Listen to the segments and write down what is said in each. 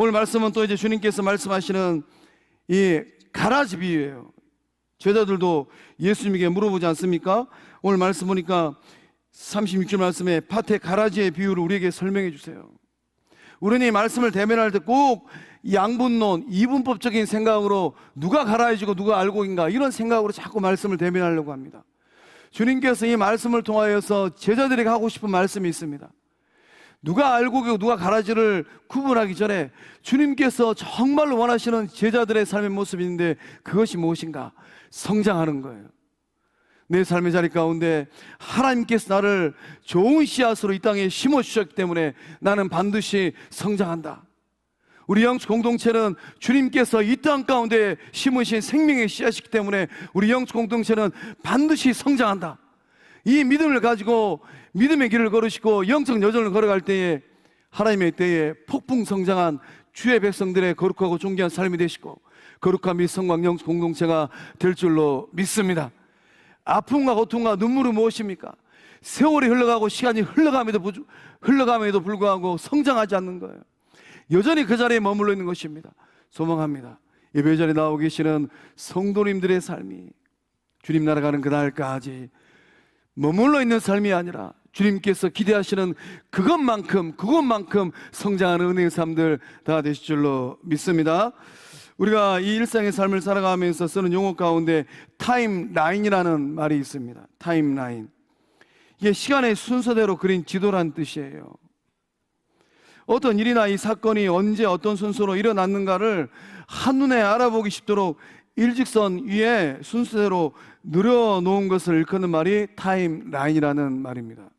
오늘 말씀은 또 이제 주님께서 말씀하시는 이 가라지 비유예요. 제자들도 예수님에게 물어보지 않습니까? 오늘 말씀 보니까 36절 말씀에 밭의 가라지의 비유를 우리에게 설명해 주세요. 우리는 이 말씀을 대면할 때 꼭 양분론, 이분법적인 생각으로 누가 가라지고 누가 알곡인가 이런 생각으로 자꾸 말씀을 대면하려고 합니다. 주님께서 이 말씀을 통하여서 제자들에게 하고 싶은 말씀이 있습니다. 누가 알곡이고 누가 가라지를 구분하기 전에 주님께서 정말로 원하시는 제자들의 삶의 모습이 있는데 그것이 무엇인가? 성장하는 거예요. 내 삶의 자리 가운데 하나님께서 나를 좋은 씨앗으로 이 땅에 심어주셨기 때문에 나는 반드시 성장한다. 우리 영적 공동체는 주님께서 이 땅 가운데 심으신 생명의 씨앗이기 때문에 우리 영적 공동체는 반드시 성장한다. 이 믿음을 가지고 믿음의 길을 걸으시고 영적 여정을 걸어갈 때에 하나님의 때에 폭풍 성장한 주의 백성들의 거룩하고 존귀한 삶이 되시고 거룩한 및 성광 영적 공동체가 될 줄로 믿습니다. 아픔과 고통과 눈물은 무엇입니까? 세월이 흘러가고 시간이 흘러감에도 불구하고 성장하지 않는 거예요. 여전히 그 자리에 머물러 있는 것입니다. 소망합니다. 예배 자리에 나오고 계시는 성도님들의 삶이 주님 나라 가는 그날까지 머물러 있는 삶이 아니라 주님께서 기대하시는 그것만큼 성장하는 은혜의 삶들 다 되실 줄로 믿습니다. 우리가 이 일상의 삶을 살아가면서 쓰는 용어 가운데 타임라인이라는 말이 있습니다. 타임라인. 이게 시간의 순서대로 그린 지도란 뜻이에요. 어떤 일이나 이 사건이 언제 어떤 순서로 일어났는가를 한눈에 알아보기 쉽도록 일직선 위에 순서대로 늘어놓은 것을 일컫는 말이 타임라인이라는 말입니다.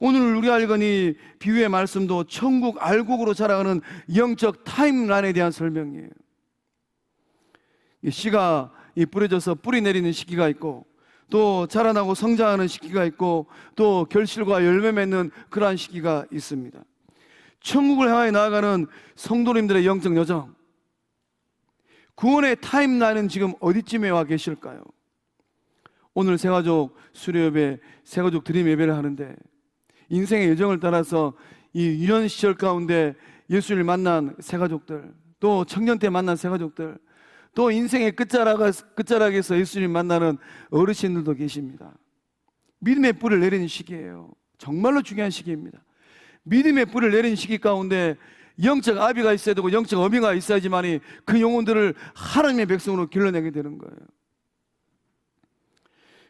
오늘 우리가 읽은 이 비유의 말씀도 천국 알곡으로 자라가는 영적 타임라인에 대한 설명이에요. 이 씨가 뿌려져서 뿌리 내리는 시기가 있고 또 자라나고 성장하는 시기가 있고 또 결실과 열매 맺는 그러한 시기가 있습니다. 천국을 향해 나아가는 성도님들의 영적 여정, 구원의 타임라인은 지금 어디쯤에 와 계실까요? 오늘 새가족 수료예배, 새가족 드림 예배를 하는데 인생의 여정을 따라서 이 유년 시절 가운데 예수를 만난 새가족들, 또 청년 때 만난 새가족들, 또 인생의 끝자락에서 예수님 만나는 어르신들도 계십니다. 믿음의 뿌리를 내리는 시기예요. 정말로 중요한 시기입니다. 믿음의 뿌리를 내리는 시기 가운데 영적 아비가 있어야 되고 영적 어미가 있어야지만이 그 영혼들을 하나님의 백성으로 길러내게 되는 거예요.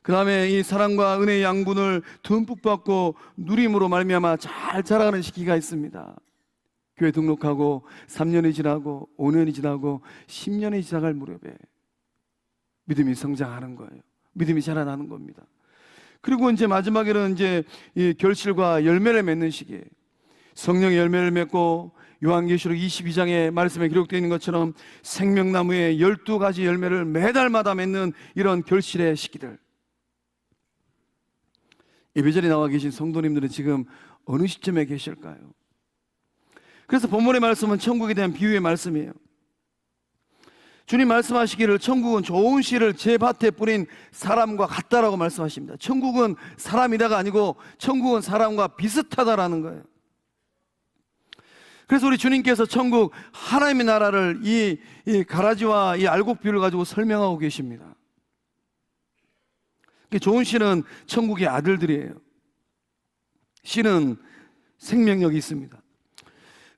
그 다음에 이 사랑과 은혜의 양분을 듬뿍 받고 누림으로 말미암아 잘 자라가는 시기가 있습니다. 교회 등록하고 3년이 지나고 5년이 지나고 10년이 지나갈 무렵에 믿음이 성장하는 거예요. 믿음이 자라나는 겁니다. 그리고 이제 마지막에는 이제 이 결실과 열매를 맺는 시기에 성령의 열매를 맺고 요한계시록 22장의 말씀에 기록되어 있는 것처럼 생명나무의 12가지 열매를 매달마다 맺는 이런 결실의 시기들. 예배자리에 나와 계신 성도님들은 지금 어느 시점에 계실까요? 그래서 본문의 말씀은 천국에 대한 비유의 말씀이에요. 주님 말씀하시기를 천국은 좋은 씨를 제 밭에 뿌린 사람과 같다라고 말씀하십니다. 천국은 사람이다가 아니고 천국은 사람과 비슷하다라는 거예요. 그래서 우리 주님께서 천국 하나님의 나라를 이 가라지와 이 알곡 비유를 가지고 설명하고 계십니다. 좋은 씨는 천국의 아들들이에요. 씨는 생명력이 있습니다.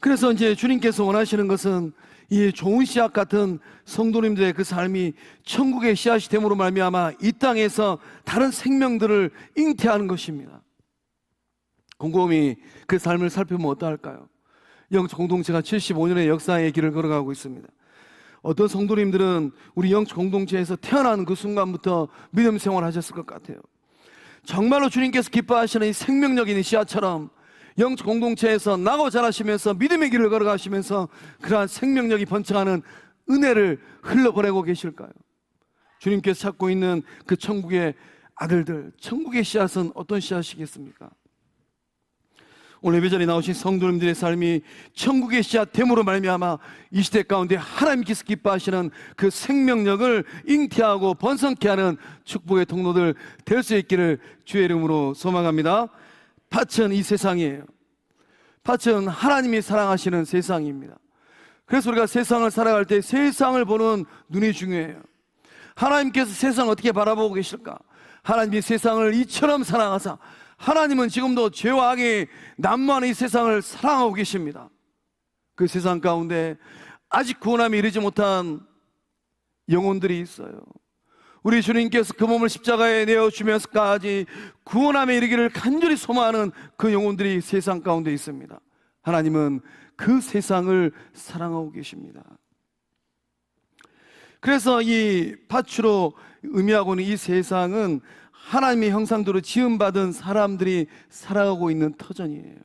그래서 이제 주님께서 원하시는 것은 이 좋은 씨앗 같은 성도님들의 그 삶이 천국의 씨앗이 됨으로 말미암아 이 땅에서 다른 생명들을 잉태하는 것입니다. 곰곰이 그 삶을 살펴보면 어떠할까요? 영적 공동체가 75년의 역사의 길을 걸어가고 있습니다. 어떤 성도님들은 우리 영적 공동체에서 태어난 그 순간부터 믿음 생활을 하셨을 것 같아요. 정말로 주님께서 기뻐하시는 이 생명력 있는 씨앗처럼 영적 공동체에서 나고 자라시면서 믿음의 길을 걸어가시면서 그러한 생명력이 번창하는 은혜를 흘러보내고 계실까요? 주님께서 찾고 있는 그 천국의 아들들, 천국의 씨앗은 어떤 씨앗이겠습니까? 오늘 예배자리에 나오신 성도님들의 삶이 천국의 씨앗 됨으로 말미암아 이 시대 가운데 하나님께서 기뻐하시는 그 생명력을 잉태하고 번성케 하는 축복의 통로들 될 수 있기를 주의 이름으로 소망합니다. 밭은 이 세상이에요. 밭은 하나님이 사랑하시는 세상입니다. 그래서 우리가 세상을 살아갈 때 세상을 보는 눈이 중요해요. 하나님께서 세상을 어떻게 바라보고 계실까? 하나님이 세상을 이처럼 사랑하사 하나님은 지금도 죄와 악이 난무하는 이 세상을 사랑하고 계십니다. 그 세상 가운데 아직 구원함에 이르지 못한 영혼들이 있어요. 우리 주님께서 그 몸을 십자가에 내어주면서까지 구원함에 이르기를 간절히 소망하는 그 영혼들이 세상 가운데 있습니다. 하나님은 그 세상을 사랑하고 계십니다. 그래서 이 밭으로 의미하고 있는 이 세상은 하나님의 형상대로 지음받은 사람들이 살아가고 있는 터전이에요.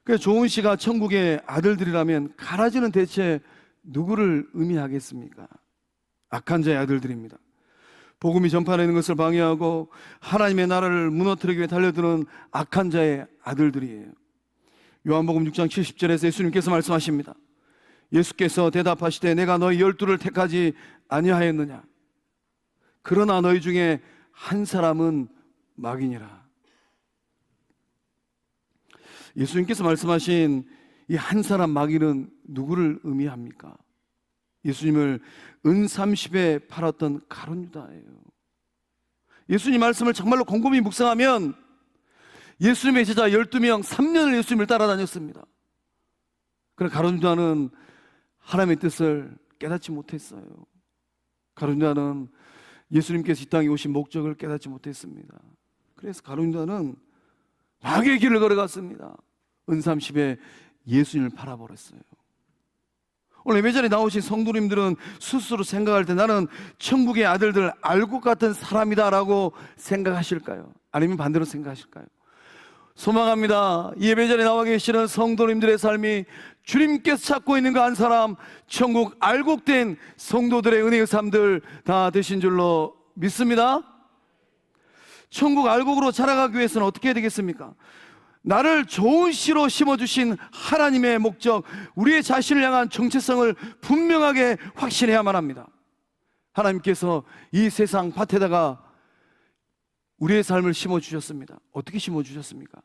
그래서 조은 씨가 천국의 아들들이라면 가라지는 대체 누구를 의미하겠습니까? 악한 자의 아들들입니다. 복음이 전파되는 것을 방해하고 하나님의 나라를 무너뜨리기 위해 달려드는 악한 자의 아들들이에요. 요한복음 6장 70절에서 예수님께서 말씀하십니다. 예수께서 대답하시되 내가 너희 12를 택하지 아니하였느냐? 그러나 너희 중에 한 사람은 마귀니라. 예수님께서 말씀하신 이 한 사람 마귀는 누구를 의미합니까? 예수님을 은 30에 팔았던 가룟 유다예요. 예수님 말씀을 정말로 곰곰이 묵상하면 예수님의 제자 12명 3년을 예수님을 따라다녔습니다. 그러나 가룟 유다는 하나님의 뜻을 깨닫지 못했어요. 가룟 유다는 예수님께서 이 땅에 오신 목적을 깨닫지 못했습니다. 그래서 가룟 유다는 마귀의 길을 걸어갔습니다. 은 30에 예수님을 팔아버렸어요. 오늘 예배자리에 나오신 성도님들은 스스로 생각할 때 나는 천국의 아들들 알곡 같은 사람이다 라고 생각하실까요? 아니면 반대로 생각하실까요? 소망합니다. 이 예배자리에 나와 계시는 성도님들의 삶이 주님께서 찾고 있는 그 한 사람, 천국 알곡된 성도들의 은혜의 삶들 다 되신 줄로 믿습니다. 천국 알곡으로 자라가기 위해서는 어떻게 해야 되겠습니까? 나를 좋은 씨로 심어주신 하나님의 목적, 우리의 자신을 향한 정체성을 분명하게 확신해야만 합니다. 하나님께서 이 세상 밭에다가 우리의 삶을 심어주셨습니다. 어떻게 심어주셨습니까?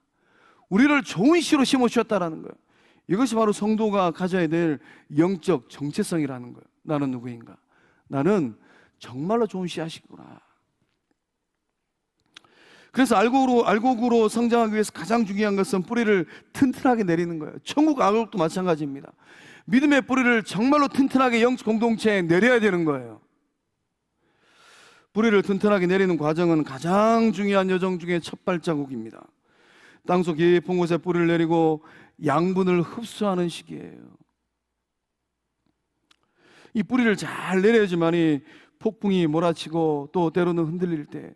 우리를 좋은 씨로 심어주셨다는 거예요. 이것이 바로 성도가 가져야 될 영적 정체성이라는 거예요. 나는 누구인가? 나는 정말로 좋은 씨앗이구나. 그래서 알곡으로 성장하기 위해서 가장 중요한 것은 뿌리를 튼튼하게 내리는 거예요. 천국 알곡도 마찬가지입니다. 믿음의 뿌리를 정말로 튼튼하게 영적 공동체에 내려야 되는 거예요. 뿌리를 튼튼하게 내리는 과정은 가장 중요한 여정 중에 첫 발자국입니다. 땅속 깊은 곳에 뿌리를 내리고 양분을 흡수하는 시기예요. 이 뿌리를 잘 내려야지만이 폭풍이 몰아치고 또 때로는 흔들릴 때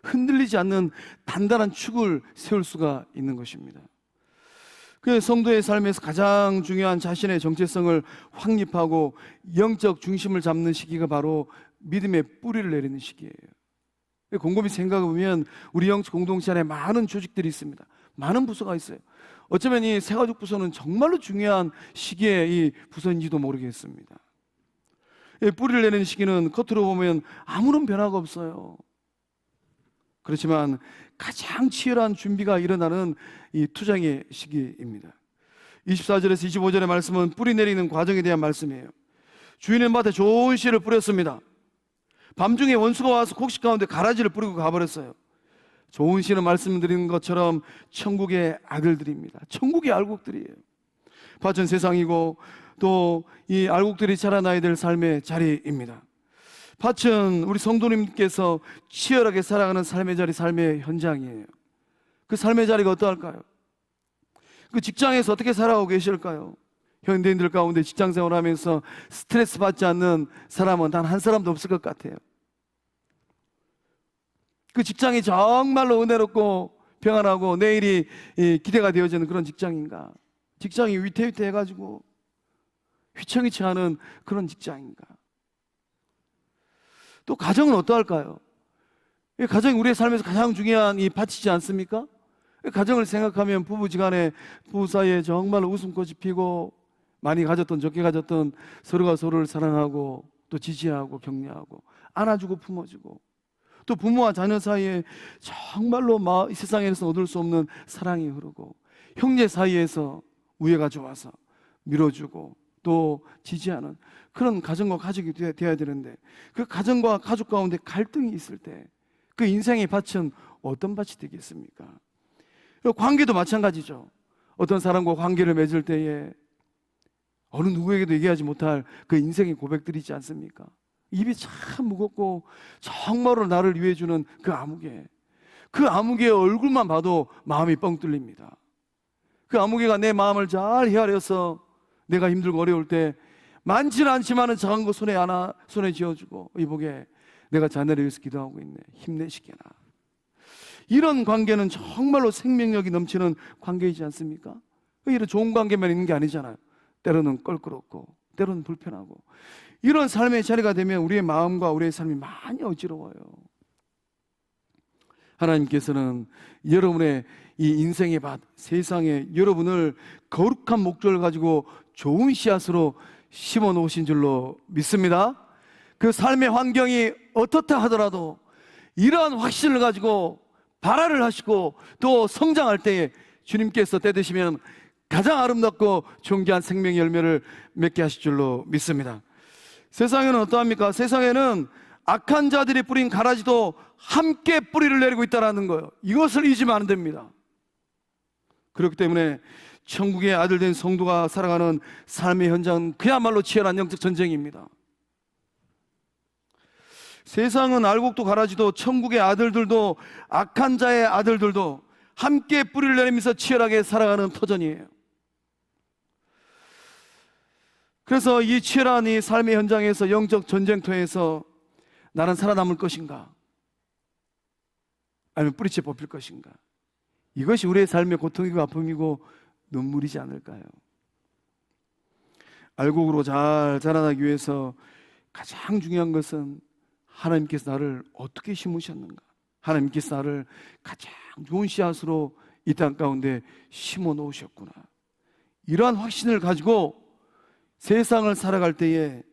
흔들리지 않는 단단한 축을 세울 수가 있는 것입니다. 그 성도의 삶에서 가장 중요한 자신의 정체성을 확립하고 영적 중심을 잡는 시기가 바로 믿음의 뿌리를 내리는 시기예요. 곰곰이 생각해 보면 우리 영적 공동체 안에 많은 조직들이 있습니다. 많은 부서가 있어요. 어쩌면 이 새가족 부서는 정말로 중요한 시기에 이 부서인지도 모르겠습니다. 뿌리를 내리는 시기는 겉으로 보면 아무런 변화가 없어요. 그렇지만 가장 치열한 준비가 일어나는 이 투쟁의 시기입니다. 24절에서 25절의 말씀은 뿌리 내리는 과정에 대한 말씀이에요. 주인의 밭에 좋은 씨를 뿌렸습니다. 밤중에 원수가 와서 곡식 가운데 가라지를 뿌리고 가버렸어요. 좋은 씨는 말씀드린 것처럼 천국의 아들들입니다. 천국의 알곡들이에요. 밭은 세상이고 또 이 알곡들이 자라나야 될 삶의 자리입니다. 밭은 우리 성도님께서 치열하게 살아가는 삶의 자리, 삶의 현장이에요. 그 삶의 자리가 어떠할까요? 그 직장에서 어떻게 살아가고 계실까요? 현대인들 가운데 직장 생활하면서 스트레스 받지 않는 사람은 단 한 사람도 없을 것 같아요. 그 직장이 정말로 은혜롭고 평안하고 내일이 기대가 되어지는 그런 직장인가? 직장이 위태위태해가지고 휘청휘청하는 그런 직장인가? 또 가정은 어떠할까요? 가정이 우리의 삶에서 가장 중요한 이 밭이지 않습니까? 가정을 생각하면 부부지간에 부부 사이에 정말 웃음꽃이 피고 많이 가졌던 적게 가졌던 서로가 서로를 사랑하고 또 지지하고 격려하고 안아주고 품어주고 또 부모와 자녀 사이에 정말로 이 세상에서 얻을 수 없는 사랑이 흐르고, 형제 사이에서 우애가 좋아서 밀어주고 또 지지하는 그런 가정과 가족이 되어야 되는데, 그 가정과 가족 가운데 갈등이 있을 때 그 인생의 밭은 어떤 밭이 되겠습니까? 관계도 마찬가지죠. 어떤 사람과 관계를 맺을 때에 어느 누구에게도 얘기하지 못할 그 인생의 고백들이지 않습니까? 입이 참 무겁고 정말로 나를 위해 주는 그 아무개의 얼굴만 봐도 마음이 뻥 뚫립니다. 그 아무개가 내 마음을 잘 헤아려서 내가 힘들고 어려울 때 많지는 않지만은 작은 거 손에 쥐어주고, 이보게 내가 자네를 위해서 기도하고 있네, 힘내시게나. 이런 관계는 정말로 생명력이 넘치는 관계이지 않습니까? 이런 좋은 관계만 있는 게 아니잖아요. 때로는 껄끄럽고 때로는 불편하고, 이런 삶의 자리가 되면 우리의 마음과 우리의 삶이 많이 어지러워요. 하나님께서는 여러분의 이 인생의 밭, 세상에 여러분을 거룩한 목적을 가지고 좋은 씨앗으로 심어 놓으신 줄로 믿습니다. 그 삶의 환경이 어떻다 하더라도 이러한 확신을 가지고 발화를 하시고 또 성장할 때에 주님께서 때 되시면 가장 아름답고 존귀한 생명의 열매를 맺게 하실 줄로 믿습니다. 세상에는 어떠합니까? 세상에는 악한 자들이 뿌린 가라지도 함께 뿌리를 내리고 있다는 거예요. 이것을 잊으면 안 됩니다. 그렇기 때문에 천국의 아들 된 성도가 살아가는 삶의 현장은 그야말로 치열한 영적 전쟁입니다. 세상은 알곡도 가라지도 천국의 아들들도 악한 자의 아들들도 함께 뿌리를 내리면서 치열하게 살아가는 터전이에요. 그래서 이 치열한 이 삶의 현장에서, 영적 전쟁터에서 나는 살아남을 것인가, 아니면 뿌리채 뽑힐 것인가? 이것이 우리의 삶의 고통이고 아픔이고 눈물이지 않을까요? 알곡으로 잘 자라나기 위해서 가장 중요한 것은 하나님께서 나를 어떻게 심으셨는가, 하나님께서 나를 가장 좋은 씨앗으로 이 땅 가운데 심어 놓으셨구나, 이러한 확신을 가지고 세상을 살아갈 때에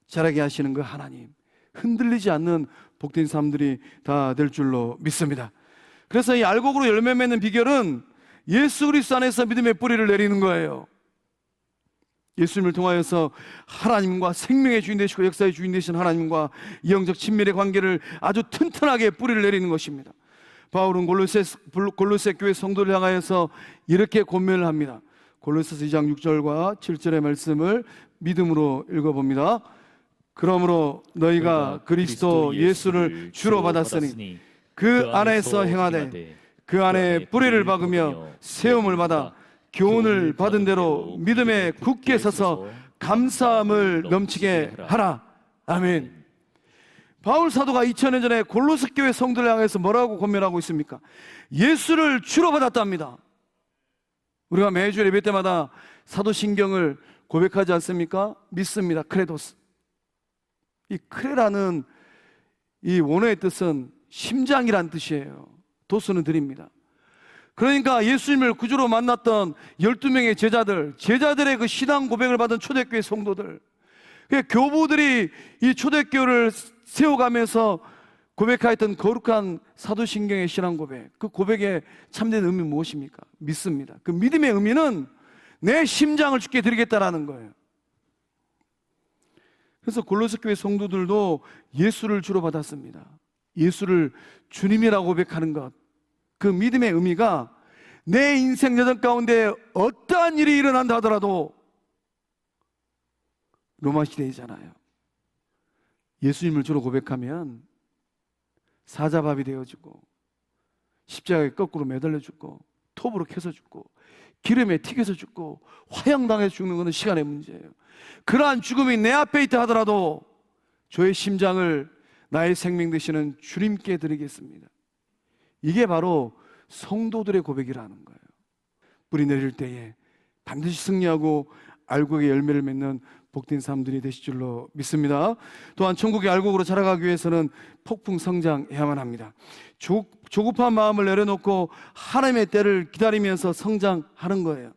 자라게 하시는 그 하나님, 흔들리지 않는 복된 사람들이 다 될 줄로 믿습니다. 그래서 이 알곡으로 열매 맺는 비결은 예수 그리스도 안에서 믿음의 뿌리를 내리는 거예요. 예수님을 통하여서 하나님과 생명의 주인 되시고 역사의 주인 되신 하나님과 영적 친밀의 관계를 아주 튼튼하게 뿌리를 내리는 것입니다. 바울은 골로새 교회 성도를 향하여서 이렇게 권면을 합니다. 골로새서 2장 6절과 7절의 말씀을 믿음으로 읽어봅니다. 그러므로 너희가 그리스도 예수를 주로 받았으니 그 안에서 행하되 그 안에 뿌리를 박으며 세움을 받아 교훈을 받은 대로 믿음에 굳게 서서 감사함을 넘치게 하라. 아멘. 바울 사도가 2000년 전에 골로새 교회 성도를 향해서 뭐라고 권면하고 있습니까? 예수를 주로 받았답니다. 우리가 매주 예배 때마다 사도신경을 고백하지 않습니까? 믿습니다. 크레도스. 이 크레라는 이 원어의 뜻은 심장이란 뜻이에요. 도수는 드립니다. 그러니까 예수님을 구주로 만났던 12명의 제자들의 그 신앙 고백을 받은 초대교회 성도들, 교부들이 이 초대교회를 세워가면서 고백하였던 거룩한 사도신경의 신앙 고백, 그 고백의 참된 의미는 무엇입니까? 믿습니다. 그 믿음의 의미는 내 심장을 주께 드리겠다라는 거예요. 그래서 골로새 교회 성도들도 예수를 주로 받았습니다. 예수를 주님이라고 고백하는 것, 그 믿음의 의미가 내 인생 여정 가운데 어떠한 일이 일어난다 하더라도, 로마 시대이잖아요. 예수님을 주로 고백하면 사자밥이 되어주고, 십자가에 거꾸로 매달려 죽고, 톱으로 캐서 죽고, 기름에 튀겨서 죽고, 화형당해서 죽는 것은 시간의 문제예요. 그러한 죽음이 내 앞에 있다 하더라도 저의 심장을 나의 생명 되시는 주님께 드리겠습니다. 이게 바로 성도들의 고백이라는 거예요. 뿌리 내릴 때에 반드시 승리하고 알곡의 열매를 맺는 복된 사람들이 되실 줄로 믿습니다. 또한 천국의 알곡으로 자라가기 위해서는 폭풍 성장해야만 합니다. 조급한 마음을 내려놓고 하나님의 때를 기다리면서 성장하는 거예요.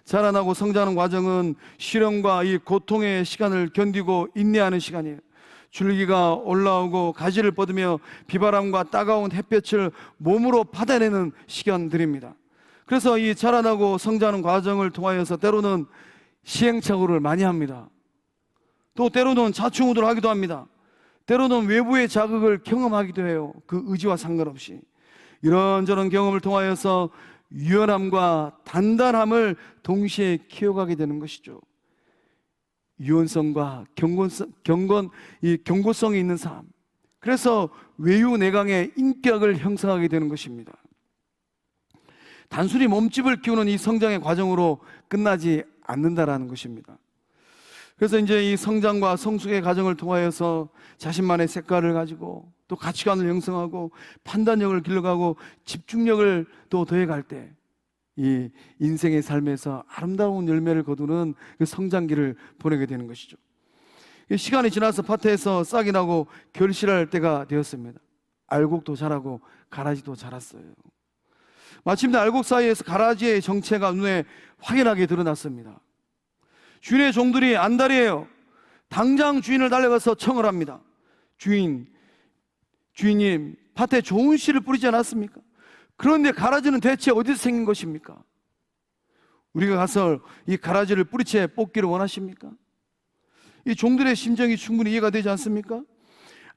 자라나고 성장하는 과정은 시련과 이 고통의 시간을 견디고 인내하는 시간이에요. 줄기가 올라오고 가지를 뻗으며 비바람과 따가운 햇볕을 몸으로 받아내는 시간들입니다. 그래서 이 자라나고 성장하는 과정을 통하여서 때로는 시행착오를 많이 합니다. 또 때로는 좌충우돌 하기도 합니다. 때로는 외부의 자극을 경험하기도 해요. 그 의지와 상관없이 이런저런 경험을 통하여서 유연함과 단단함을 동시에 키워가게 되는 것이죠. 유연성과 경고성이 있는 삶, 그래서 외유내강의 인격을 형성하게 되는 것입니다. 단순히 몸집을 키우는 이 성장의 과정으로 끝나지 않는다라는 것입니다. 그래서 이제 이 성장과 성숙의 과정을 통하여서 자신만의 색깔을 가지고 또 가치관을 형성하고 판단력을 길러가고 집중력을 또 더해갈 때 이 인생의 삶에서 아름다운 열매를 거두는 그 성장기를 보내게 되는 것이죠. 시간이 지나서 밭에서 싹이 나고 결실할 때가 되었습니다. 알곡도 자라고 가라지도 자랐어요. 마침내 알곡 사이에서 가라지의 정체가 눈에 확연하게 드러났습니다. 주인의 종들이 안달이에요. 당장 주인을 달려가서 청을 합니다. 주인님, 밭에 좋은 씨를 뿌리지 않았습니까? 그런데 가라지는 대체 어디서 생긴 것입니까? 우리가 가서 이 가라지를 뿌리채 뽑기를 원하십니까? 이 종들의 심정이 충분히 이해가 되지 않습니까?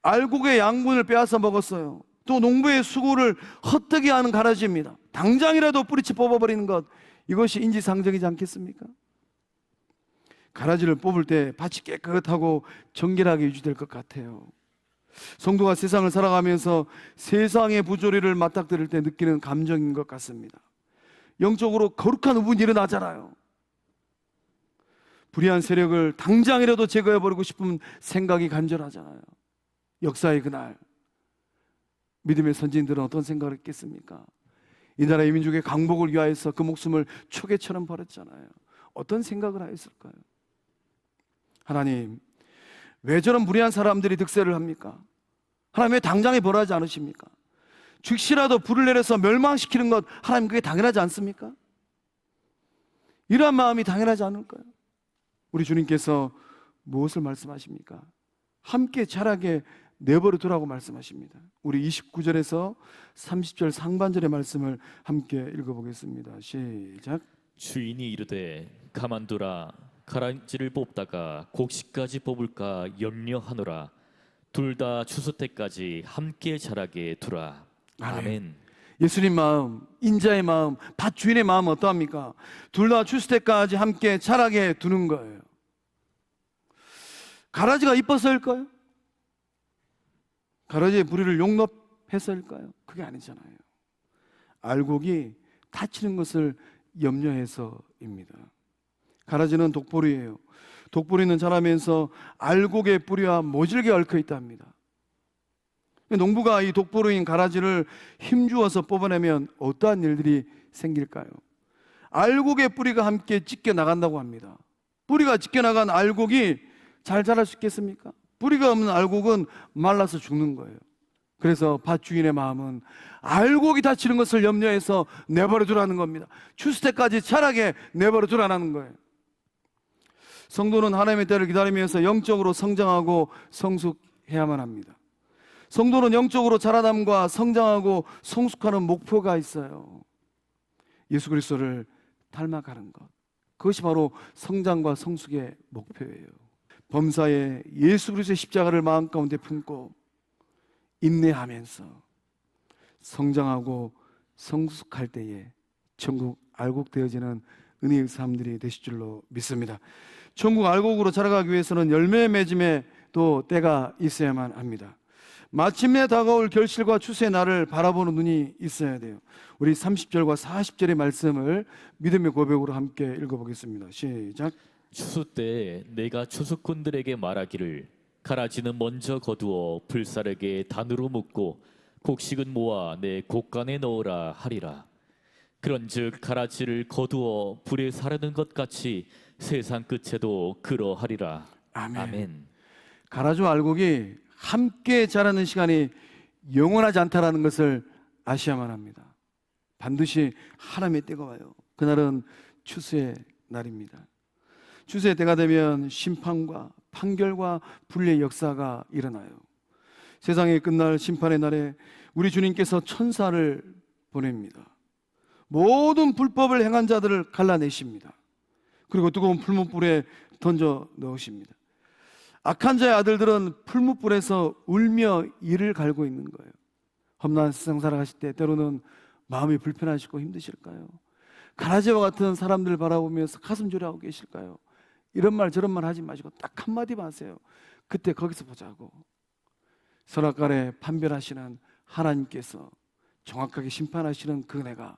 알곡의 양분을 빼앗아 먹었어요. 또 농부의 수고를 헛되게 하는 가라지입니다. 당장이라도 뿌리채 뽑아버리는 것, 이것이 인지상정이지 않겠습니까? 가라지를 뽑을 때 밭이 깨끗하고 정결하게 유지될 것 같아요. 성도가 세상을 살아가면서 세상의 부조리를 맞닥뜨릴 때 느끼는 감정인 것 같습니다. 영적으로 거룩한 부분이 일어나잖아요. 불의한 세력을 당장이라도 제거해버리고 싶은 생각이 간절하잖아요. 역사의 그날 믿음의 선진들은 어떤 생각을 했겠습니까? 이 나라의 민족의 강복을 위하여서 그 목숨을 초계처럼 버렸잖아요. 어떤 생각을 하였을까요? 하나님, 왜 저런 무례한 사람들이 득세를 합니까? 하나님, 왜 당장에 벌하지 않으십니까? 즉시라도 불을 내려서 멸망시키는 것, 하나님, 그게 당연하지 않습니까? 이러한 마음이 당연하지 않을까요? 우리 주님께서 무엇을 말씀하십니까? 함께 자라게 내버려 두라고 말씀하십니다. 우리 29절에서 30절 상반절의 말씀을 함께 읽어보겠습니다. 시작. 주인이 이르되 가만두라. 가라지를 뽑다가 곡식까지 뽑을까 염려하노라. 둘 다 추수 때까지 함께 자라게 두라. 아멘. 예수님 마음, 인자의 마음, 밭 주인의 마음은 어떠합니까? 둘 다 추수 때까지 함께 자라게 두는 거예요. 가라지가 이뻐서일까요? 가라지의 뿌리를 용납해서일까요? 그게 아니잖아요. 알곡이 다치는 것을 염려해서입니다. 가라지는 독보리예요. 독보리는 자라면서 알곡의 뿌리와 모질게 얽혀 있답니다. 농부가 이 독보리인 가라지를 힘주어서 뽑아내면 어떠한 일들이 생길까요? 알곡의 뿌리가 함께 찢겨 나간다고 합니다. 뿌리가 찢겨 나간 알곡이 잘 자랄 수 있겠습니까? 뿌리가 없는 알곡은 말라서 죽는 거예요. 그래서 밭 주인의 마음은 알곡이 다치는 것을 염려해서 내버려 두라는 겁니다. 추수 때까지 자라게 내버려 두라는 거예요. 성도는 하나님의 때를 기다리면서 영적으로 성장하고 성숙해야만 합니다. 성도는 영적으로 자라남과 성장하고 성숙하는 목표가 있어요. 예수 그리스도를 닮아가는 것, 그것이 바로 성장과 성숙의 목표예요. 범사에 예수 그리스도의 십자가를 마음 가운데 품고 인내하면서 성장하고 성숙할 때에 천국 알곡되어지는 은혜의 삶들이 되실 줄로 믿습니다. 천국 알곡으로 자라가기 위해서는 열매 맺음에 또 때가 있어야만 합니다. 마침내 다가올 결실과 추수의 날을 바라보는 눈이 있어야 돼요. 우리 30절과 40절의 말씀을 믿음의 고백으로 함께 읽어보겠습니다. 시작. 추수 때 내가 추수꾼들에게 말하기를 가라지는 먼저 거두어 불사르게 단으로 묶고 곡식은 모아 내 곡간에 넣으라 하리라. 그런즉 가라지를 거두어 불에 사르는 것 같이 세상 끝에도 그러하리라. 아멘. 가라지와 알곡이 함께 자라는 시간이 영원하지 않다라는 것을 아셔야만 합니다. 반드시 하나님의 때가 와요. 그날은 추수의 날입니다. 주세 때가 되면 심판과 판결과 분리의 역사가 일어나요. 세상이 끝날 심판의 날에 우리 주님께서 천사를 보냅니다. 모든 불법을 행한 자들을 갈라내십니다. 그리고 뜨거운 풀무불에 던져 넣으십니다. 악한 자의 아들들은 풀무불에서 울며 이를 갈고 있는 거예요. 험난한 세상 살아가실 때 때로는 마음이 불편하시고 힘드실까요? 가라지와 같은 사람들 바라보면서 가슴 졸여하고 계실까요? 이런 말 저런 말 하지 마시고 딱 한마디만 하세요. 그때 거기서 보자고. 선악간에 판별하시는 하나님께서 정확하게 심판하시는 그 은혜가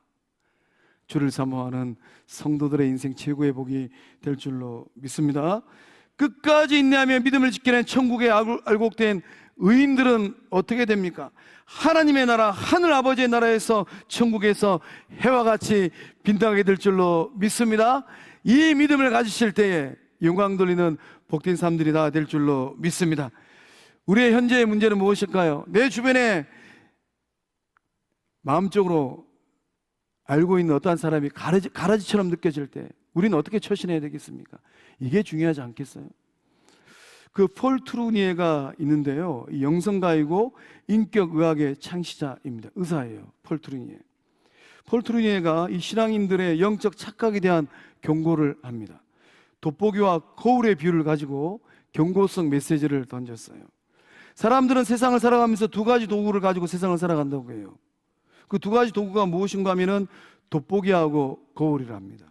주를 사모하는 성도들의 인생 최고의 복이 될 줄로 믿습니다. 끝까지 인내하며 믿음을 지키는 천국에 알곡된 의인들은 어떻게 됩니까? 하나님의 나라, 하늘 아버지의 나라에서 천국에서 해와 같이 빛나게 될 줄로 믿습니다. 이 믿음을 가지실 때에 영광 돌리는 복된 사람들이 다 될 줄로 믿습니다. 우리의 현재의 문제는 무엇일까요? 내 주변에 마음적으로 알고 있는 어떠한 사람이 가라지처럼 느껴질 때 우리는 어떻게 처신해야 되겠습니까? 이게 중요하지 않겠어요? 그 폴 트루니에가 있는데요, 영성가이고 인격의학의 창시자입니다. 의사예요. 폴 트루니에. 폴 트루니에가 이 신앙인들의 영적 착각에 대한 경고를 합니다. 돋보기와 거울의 비유를 가지고 경고성 메시지를 던졌어요. 사람들은 세상을 살아가면서 두 가지 도구를 가지고 세상을 살아간다고 해요. 그 두 가지 도구가 무엇인가 하면은 돋보기하고 거울이랍니다.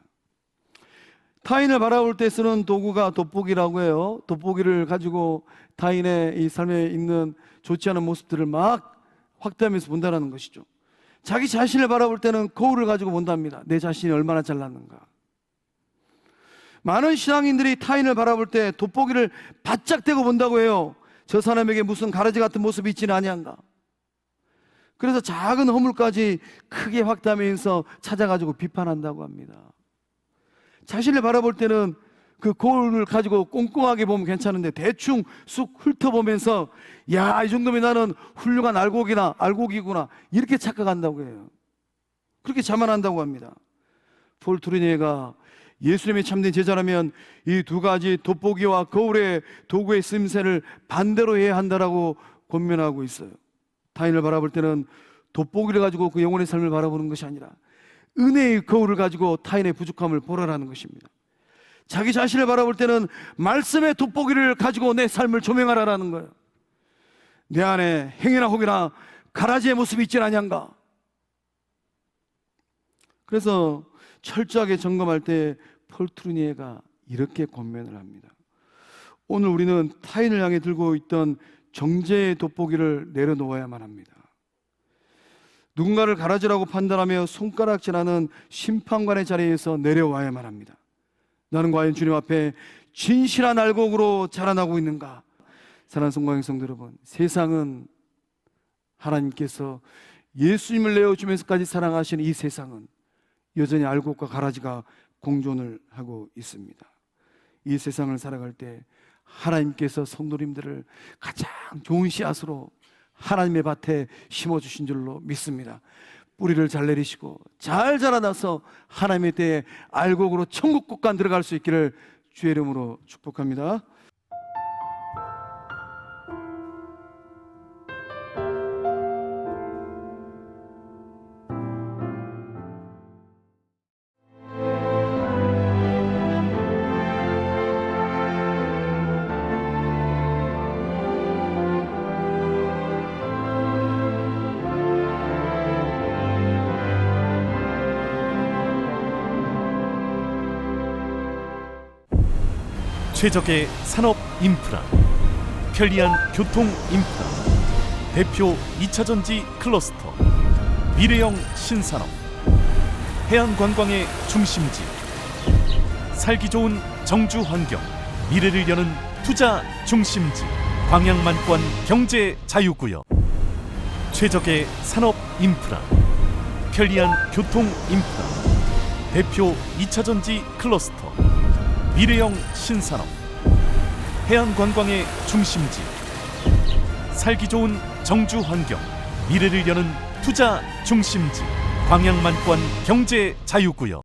타인을 바라볼 때 쓰는 도구가 돋보기라고 해요. 돋보기를 가지고 타인의 이 삶에 있는 좋지 않은 모습들을 막 확대하면서 본다는 것이죠. 자기 자신을 바라볼 때는 거울을 가지고 본답니다. 내 자신이 얼마나 잘났는가. 많은 신앙인들이 타인을 바라볼 때 돋보기를 바짝 대고 본다고 해요. 저 사람에게 무슨 가라지 같은 모습이 있지는 아니한가. 그래서 작은 허물까지 크게 확대하면서 찾아가지고 비판한다고 합니다. 자신을 바라볼 때는 그 거울을 가지고 꼼꼼하게 보면 괜찮은데 대충 쑥 훑어보면서 야, 이 정도면 나는 훌륭한 알곡이구나 이렇게 착각한다고 해요. 그렇게 자만한다고 합니다. 폴 트루니에가 예수님의 참된 제자라면 이 두 가지 돋보기와 거울의 도구의 쓰임새를 반대로 해야 한다라고 권면하고 있어요. 타인을 바라볼 때는 돋보기를 가지고 그 영혼의 삶을 바라보는 것이 아니라 은혜의 거울을 가지고 타인의 부족함을 보라라는 것입니다. 자기 자신을 바라볼 때는 말씀의 돋보기를 가지고 내 삶을 조명하라라는 거예요. 내 안에 행위나 혹이나 가라지의 모습이 있지 않냐가. 그래서 철저하게 점검할 때 폴 트루니에가 이렇게 권면을 합니다. 오늘 우리는 타인을 향해 들고 있던 정죄의 돋보기를 내려놓아야만 합니다. 누군가를 가라지라고 판단하며 손가락질하는 심판관의 자리에서 내려와야만 합니다. 나는 과연 주님 앞에 진실한 알곡으로 자라나고 있는가? 사랑하는 성도의 성도 여러분, 세상은 하나님께서 예수님을 내어주면서까지 사랑하시는 이 세상은 여전히 알곡과 가라지가 공존을 하고 있습니다. 이 세상을 살아갈 때 하나님께서 성도님들을 가장 좋은 씨앗으로 하나님의 밭에 심어주신 줄로 믿습니다. 뿌리를 잘 내리시고 잘 자라나서 하나님의 때에 알곡으로 천국 국간 들어갈 수 있기를 주의 이름으로 축복합니다. 최적의 산업 인프라, 편리한 교통 인프라, 대표 2차전지 클러스터, 미래형 신산업, 해안관광의 중심지, 살기 좋은 정주 환경, 미래를 여는 투자 중심지, 광양만권 경제 자유구역. 최적의 산업 인프라, 편리한 교통 인프라, 대표 2차전지 클러스터, 미래형 신산업, 해안관광의 중심지, 살기 좋은 정주 환경, 미래를 여는 투자 중심지, 광양만권 경제 자유구역.